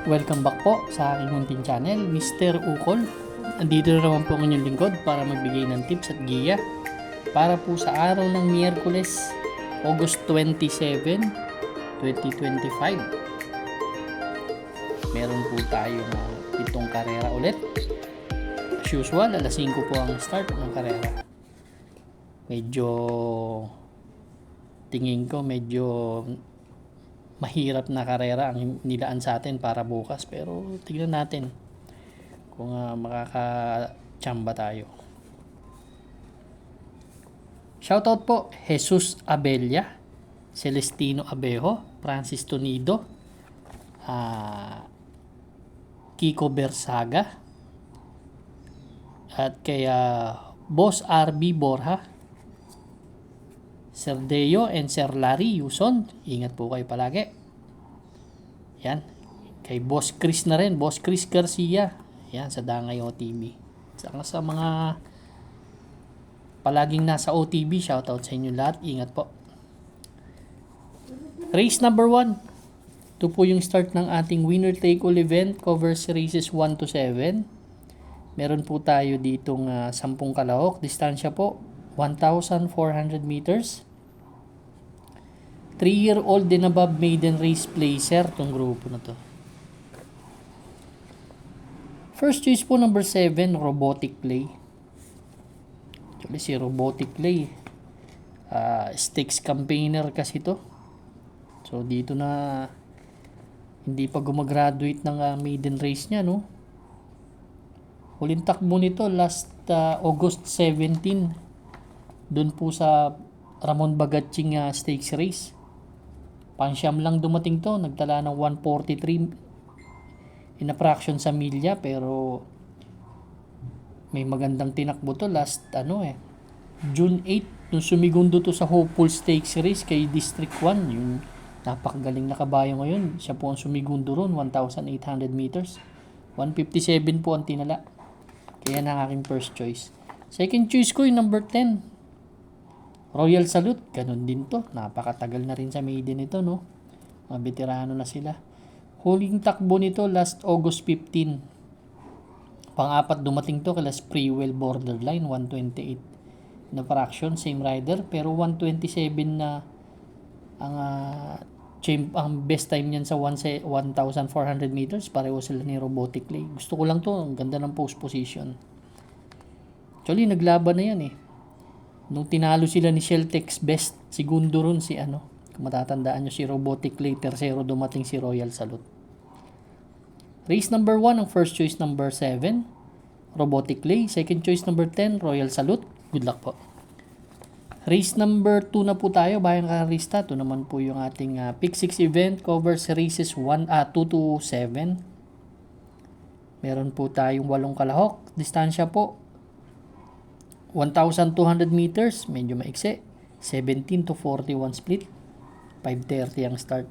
Welcome back po sa aking munting channel, Mr. Ukol. Andito na naman po ang inyong lingkod para magbigay ng tips at giya para po sa araw ng Miyerkules, August 27, 2025. Meron po tayong 7 karera ulit. As usual, alas 5 po ang start ng karera. Tingin ko medyo mahirap na karera ang nilaan sa atin para bukas, pero tignan natin kung makakachamba tayo. Shoutout po Jesus Abella, Celestino Abejo, Francis Tonido, Kiko Bersaga, at kaya Boss RB Borja, Sir Deo and Sir Larry Yuson. Ingat po kayo palagi. Yan. Kay Boss Chris na rin. Boss Chris Garcia. Yan, sa Dangay OTB. Saka sa mga palaging nasa OTB, shoutout sa inyo lahat. Ingat po. Race number 1. Ito po yung start ng ating winner take all event. Covers races 1 to 7. Meron po tayo ditong 10 kalahok. Distansya po 1,400 meters. 3-year-old and above maiden race placer tong grupo na to. First choice po number 7, Robotic Play. Actually si Robotic Play stakes campaigner kasi to. So dito na hindi pa gumagraduate ng maiden race niya, no. Huling takbo nito last August 17 doon po sa Ramon Bagatsing stakes race. Pansyam lang dumating to, nagtala ng 143 in a fraction sa milya, pero may magandang tinakbo to last June 8 nung sumigundo to sa Hopeful Stakes race kay District 1, yung napakagaling na kabayo ngayon. Siya po ang sumigundo ron, 1,800 meters. 157 po ang tinala. Kaya na ang aking first choice. Second choice ko yung number 10. Royal Salute, ganun din to. Napakatagal na rin sa maiden ito, no? Mga veterano na sila. Huling takbo nito last August 15. Pang-apat dumating to kala Sprewell Borderline, 128 na fraction, same rider. Pero 127 na ang best time niyan sa 1,400 meters. Pareho sila ni Robotic Play. Gusto ko lang to, ang ganda ng post position. Actually, naglaban na yan eh. Nung tinalo sila ni Sheltex Best, segundo ron si kung matatandaan nyo, si Robotic Play, tersero dumating si Royal Salute. Race number 1, ang first choice number 7, Robotic Play. Second choice number 10, Royal Salute. Good luck po. Race number 2 na po tayo, bayan karista. Ito naman po yung ating Pick 6 event, covers races 2 to 7. Meron po tayong 8 kalahok. Distansya po 1,200 meters, medyo maiksi. 17 to 41 split. 5:30 ang start.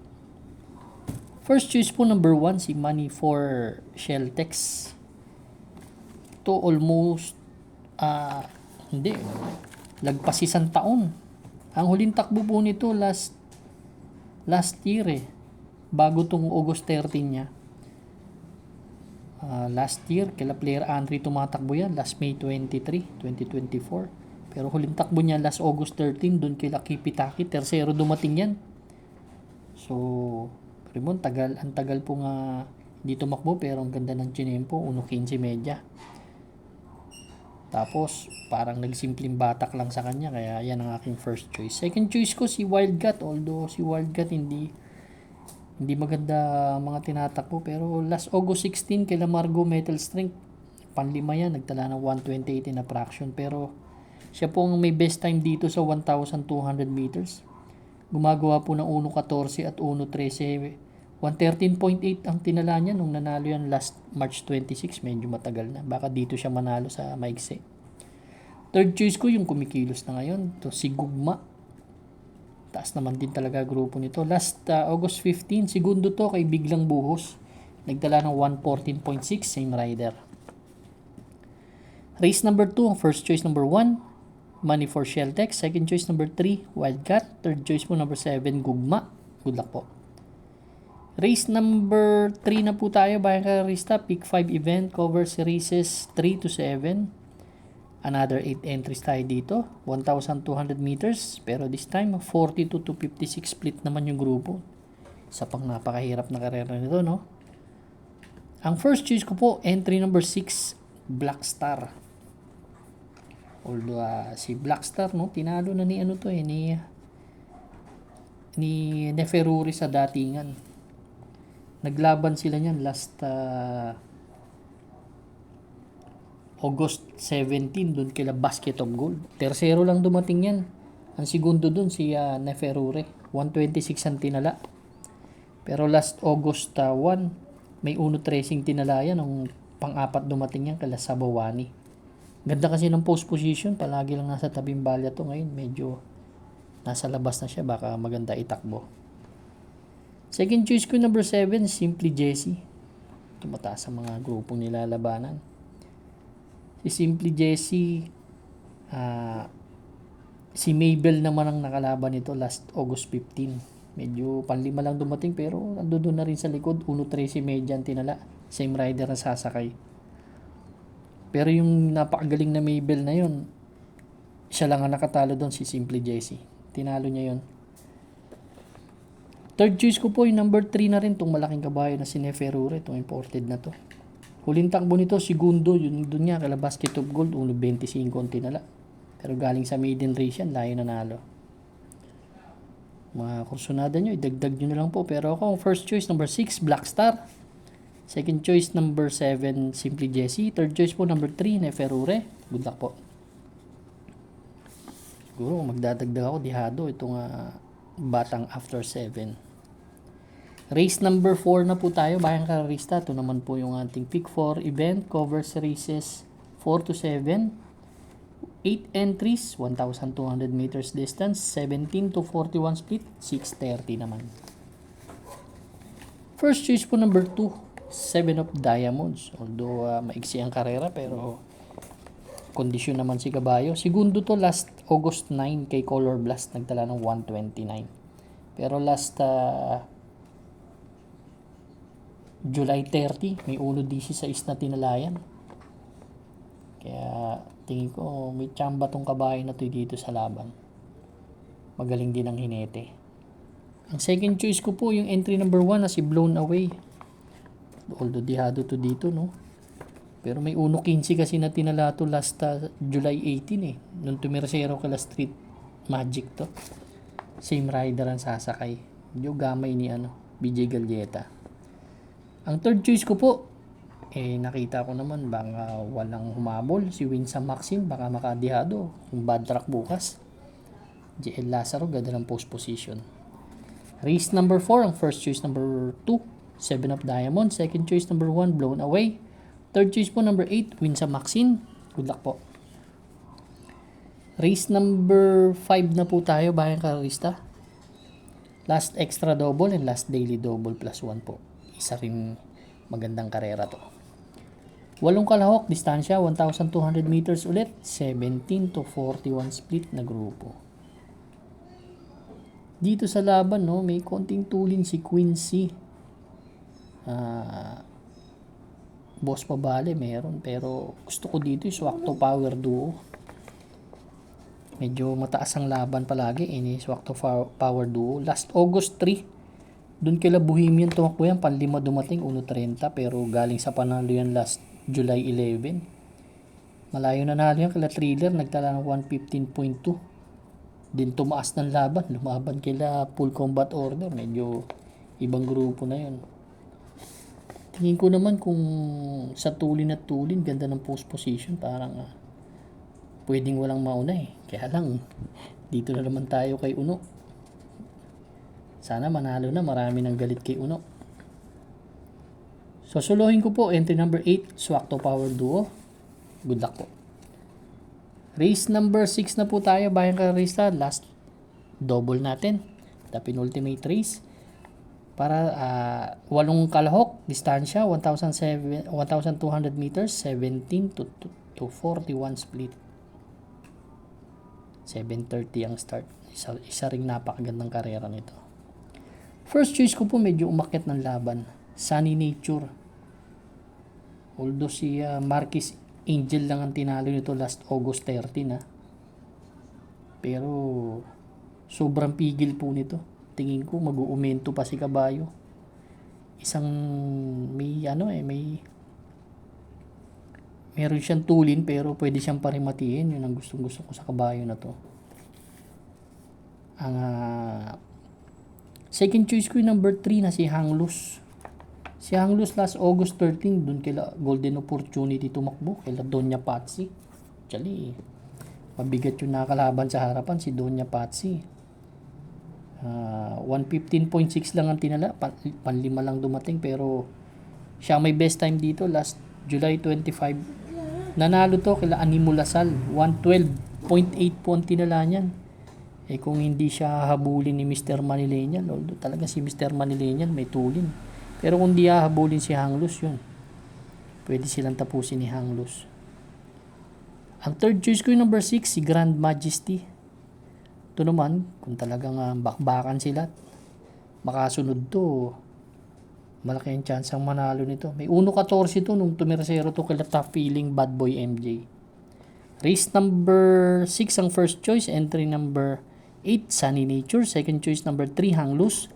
First choice po number 1, si Money for Sheltex. Ito almost lagpas 1 taon. Ang huling takbo po nito last year bago tong August 13 niya. Last year, kila player Andre tumatakbo yan, last May 23, 2024. Pero huling takbo niya last August 13, doon kila Kipitaki, tersero dumating yan. So, Ramon, ang tagal po nga hindi tumakbo, pero ang ganda ng tinempo, 1.15 media. Tapos, parang nagsimpleng batak lang sa kanya, kaya yan ang aking first choice. Second choice ko si Wildcat, although si Wildcat hindi maganda mga tinatakbo, pero last August 16 kila Margo Metal Strength, panlima yan, nagtala ng 128 in a fraction, pero siya po ang may best time dito sa 1,200 meters. Gumagawa po ng 1.14 at 1.13. 113.8 ang tinala niya nung nanalo yan last March 26, medyo matagal na, baka dito siya manalo sa maigsi. Third choice ko yung kumikilos na ngayon, to si Gugma. Taas naman din talaga grupo nito. Last August 15, segundo to kay Biglang Buhos. Nagdala ng 114.6, same rider. Race number 2, first choice number 1, Money for Sheltex. Second choice number 3, Wildcat. Third choice mo number 7, Gugma. Good luck po. Race number 3 na po tayo, Bayang Karerista. Pick 5 event covers races 3 to 7. Another 8 entries tayo dito. 1,200 meters. Pero this time, 42 to 56 split naman yung grupo. Isa pang napakahirap na karera nito, no? Ang first choice ko po, entry number 6, Black Star. Although si Black Star, no, tinalo na ni ano to eh, ni Neferuri sa datingan. Naglaban sila niyan last August 17 doon kila Basket of Gold. Tercero lang dumating yan. Ang segundo doon si Neferure. 126 ang tinala. Pero last August 1, may uno tracing tinala yan. Ang pang-apat dumating yan kala Sabawani. Ganda kasi ng post position. Palagi lang nasa tabing balya to. Ngayon medyo nasa labas na siya. Baka maganda itakbo. Second choice ko number 7, Simply Jessie. Tumataas sa mga grupong nilalabanan. Si Simply Jessie, si Mabel naman ang nakalaban nito last August 15. Medyo panlima lang dumating pero nandoon na rin sa likod. 1-3 si Median tinala. Same rider na sasakay. Pero yung napakagaling na Mabel na yun, siya lang ang nakatalo doon, si Simply Jessie. Tinalo niya yun. Third choice ko po yung number 3 na rin, itong malaking kabayo na si Neferure, itong imported na to. Huling takbo nito, segundo, yun doon niya, kala Basket of Gold, 1.25 ang tinala. Pero galing sa maiden race yan, layo nanalo. Mga kursunada nyo, idagdag nyo na lang po. Pero ako, first choice, number 6, Black Star. Second choice, number 7, Simply Jessie. Third choice po, number 3, Neferure. Good luck po. Siguro, magdadagdag ako, dihado, itong batang after 7. Race number 4 na po tayo, Bayang Karerista. Ito naman po yung ating pick 4 event. Covers races 4 to 7. 8 entries, 1,200 meters distance. 17 to 41 split, 6:30 naman. First choice po number 2, 7 of Diamonds. Although maiksi ang karera pero kondisyon naman si Kabayo. Segundo to last August 9 kay Color Blast. Nagtala ng 129. Pero last July 30, may 1.16 na tinalayan. Kaya tingin ko may tsamba tong kabayo na to dito sa laban. Magaling din ang hinete. Ang second choice ko po yung entry number 1 na si Blown Away. Although dihado to dito, no? Pero may 1.15 kasi na tinala to last July 18 eh. Nung tumirsero kala Street Magic to. Same rider ang sasakay. Yung gamay ni BJ Galleta. Ang third choice ko po, nakita ko naman baka walang humabol. Si Winsam Maxim, baka makadihado. Kung bad track bukas. JL Lazaro, ganda ng post position. Race number 4, ang first choice number 2, 7 of Diamonds. Second choice number 1, Blown Away. Third choice po number 8, Winsam Maxim. Good luck po. Race number 5 na po tayo, Bayang Karerista. Last extra double and last daily double plus 1 po. Isa rin magandang karera to. 8 kalahok, distansya, 1,200 meters ulit. 17 to 41 split na grupo. Dito sa laban, no, may konting tulin si Quincy. Boss Pabale, meron. Pero gusto ko dito yung Swakto Power Duo. Medyo mataas ang laban palagi. Swakto Power Duo. Last August 3, doon kila Bohemian tumakbo yan, panlima dumating, 1.30, pero galing sa panalo yan last July 11. Malayo na nalo yan, kila Thriller, nagtala ng 115.2. Din tumaas ng laban, lumaban kila Full Combat Order, medyo ibang grupo na yun. Tingin ko naman kung sa tulin at tulin, ganda ng post position, parang pwedeng walang mauna eh. Kaya lang, dito na naman tayo kay Uno. Sana manalo na, marami ng galit kay Uno. So, suluhin ko po, entry number 8, Swakto Power Duo. Good luck po. Race number 6 na po tayo, Bayang Karerista. Last double natin. The penultimate race. Para 8 kalahok, distansya, 1,200 meters, 17 to 41 split. 7:30 ang start. Isa ring napakagandang karera nito. First choice ko po medyo umakyat ng laban. Sunny Nature. Although si Marquis Angel lang ang tinalo nito last August 13 Pero sobrang pigil po nito. Tingin ko mag-uumento pa si Kabayo. Isang meron siyang tulin pero pwede siyang parimatiin. Yun ang gustong-gusto ko sa Kabayo na to. Ang second choice ko yung number 3 na si Hanglus. Si Hanglus last August 13 dun kila Golden Opportunity tumakbo kila Donya Patsy. Actually, mabigat yung nakalaban sa harapan si Donya Patsy. 115.6 lang ang tinala, panlima lang dumating pero siya may best time dito last July 25. Nanalo to kila Animo Lasal, 112.8 po ang tinala niyan. Kung hindi siya habulin ni Mr. Manileñan, although talaga si Mr. Manileñan may tulin. Pero kung di hahabulin si Hanglus, yun. Pwede silang tapusin ni Hanglus. Ang third choice ko yung number 6, si Grand Majesty. Ito naman, kung talagang bakbakan sila, makasunod to, malaki ang chance ang manalo nito. May 1-14 to nung tumirsero to kila Tough Feeling Bad Boy MJ. Race number 6 ang first choice, entry number 8, Sunny Nature. Second choice, number 3, Hanglus.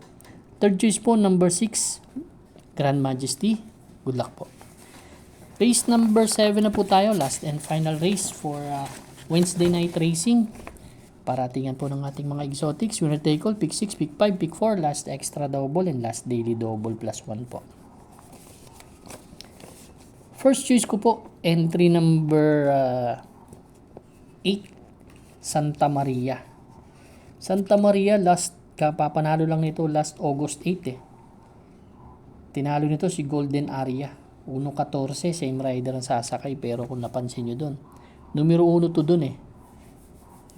Third choice po, number 6, Grand Majesty. Good luck po. Race number 7 na po tayo. Last and final race for Wednesday night racing. Paratingan po ng ating mga exotics. Winner take all, pick 6, pick 5, pick 4, last extra double, and last daily double plus 1 po. First choice ko po, entry number 8, Santa Maria. Santa Maria, kapapanalo lang nito last August 8 Tinalo nito si Golden Aria. 1-14, same rider ang sasakay, pero kung napansin nyo doon, numero 1 to doon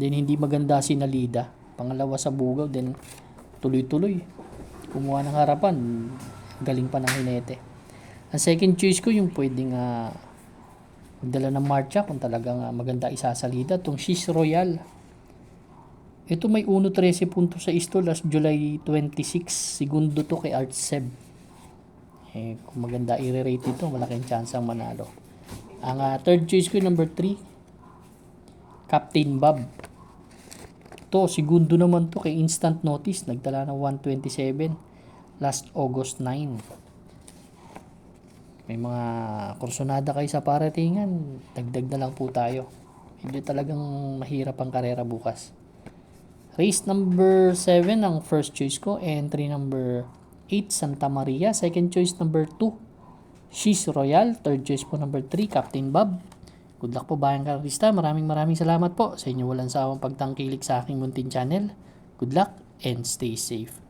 Then hindi maganda si Nalida. Pangalawa sa bugaw, then tuloy-tuloy. Kumuha ng harapan, galing pa ng hinete. Ang second choice ko yung pwedeng magdala ng marcha kung talagang maganda isasalida. Itong She's Royal. Ito may 1-13 puntos sa isto last July 26. Segundo to kay Art Seb. Kung maganda i-rate ito, malaking chance ang manalo. Ang third choice ko yung number 3, Captain Bob. Ito, segundo naman to kay Instant Notice. Nagdala ng 127 last August 9. May mga kursonada kayo sa paratingan, dagdag na lang po tayo. Hindi talagang mahirap ang karera bukas. Race number 7 ang first choice ko. Entry number 8, Santa Maria. Second choice number 2, She's Royal. Third choice po number 3, Captain Bob. Good luck po bayang karista. Maraming salamat po sa inyo walang sawang pagtangkilik sa aking munting channel. Good luck and stay safe.